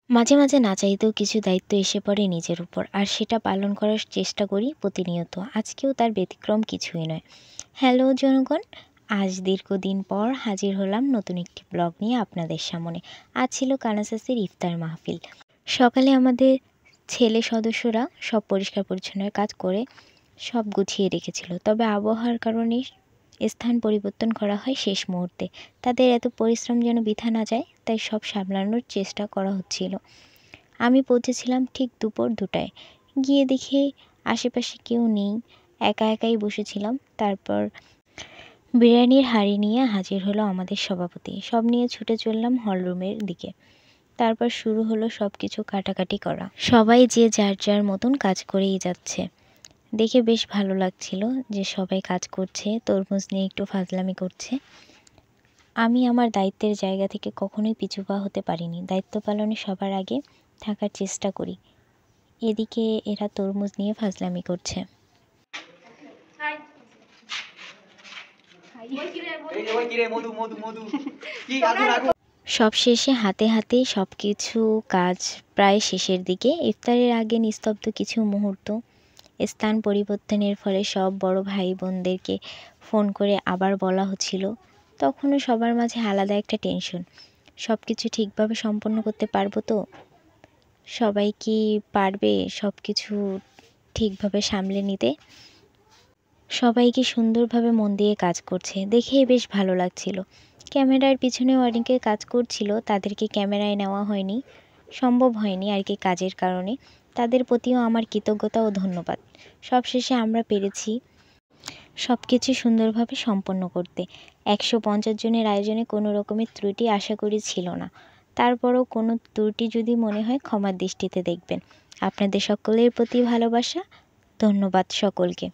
মাঝে মাঝে না চাইতেও কিছু দায়িত্ব এসে পড়ে নিজের উপর, আর সেটা পালন করার চেষ্টা করি প্রতিনিয়ত। আজকেও তার ব্যতিক্রম কিছুই নয়। হ্যালো জনগণ, আজ দীর্ঘদিন পর হাজির হলাম নতুন একটি ব্লগ নিয়ে আপনাদের সামনে। আজ ছিল কানাসাসের ইফতার মাহফিল। সকালে আমাদের ছেলে সদস্যরা সব পরিষ্কার পরিচ্ছন্নের কাজ করে সব গুছিয়ে রেখেছিল, তবে আবহাওয়ার কারণে স্থান পরিবর্তন করা হয় শেষ মুহূর্তে। তাদের এত পরিশ্রম যেন বৃথা না যায়, তাই সব সামলানোর চেষ্টা করা হচ্ছিল। আমি পৌঁছেছিলাম ঠিক দুপুর 2টায়। গিয়ে দেখি আশেপাশে কেউ নেই, একা একাই বসেছিলাম। তারপর বিরিয়ানির হাঁড়ি নিয়ে হাজির হলো আমাদের সভাপতি। সব নিয়ে ছুটে চললাম হলরুমের দিকে। তারপর শুরু হলো সব কিছু কাটাকাটি করা। সবাই যে যার যার মতন কাজ করেই যাচ্ছে। দেখে বেশ ভালো লাগছিল যে সবাই কাজ করছে, তরমুজ নিয়ে একটু ফাজলামি করছে। আমি আমার দায়িত্বের জায়গা থেকে কখনোই পিছু পা হতে পারিনি। দায়িত্ব পালনে সবার আগে থাকার চেষ্টা করি। এদিকে এরা তরমুজ নিয়ে ফাজলামি করছে। সব শেষে হাতে হাতে সব কিছু কাজ প্রায় শেষের দিকে। ইফতারের আগে নিস্তব্ধ কিছু মুহূর্ত। স্থান পরিবর্তনের ফলে সব বড় ভাই বোনদেরকে ফোন করে আবার বলা হচ্ছিল। তখনও সবার মাঝে আলাদা একটা টেনশন, সব কিছু ঠিকভাবে সম্পন্ন করতে পারবো তো? সবাই কি পারবে সব কিছু ঠিকভাবে সামলে নিতে? সবাই কি সুন্দরভাবে মন দিয়ে কাজ করছে, দেখেই বেশ ভালো লাগছিল। ক্যামেরার পিছনেও অনেকে কাজ করছিল, তাদেরকে ক্যামেরায় নেওয়া হয়নি, সম্ভব হয়নি আর কি কাজের কারণে। তাদের প্রতিও আমার কৃতজ্ঞতা ও ধন্যবাদ। সবশেষে আমরা পেরেছি সব কিছু সুন্দরভাবে সম্পন্ন করতে। 150 জনের আয়োজনে কোনো রকমের ত্রুটি আশা করি ছিল না। তারপরও কোনো ত্রুটি যদি মনে হয় ক্ষমার দৃষ্টিতে দেখবেন। আপনাদের সকলের প্রতি ভালোবাসা। ধন্যবাদ সকলকে।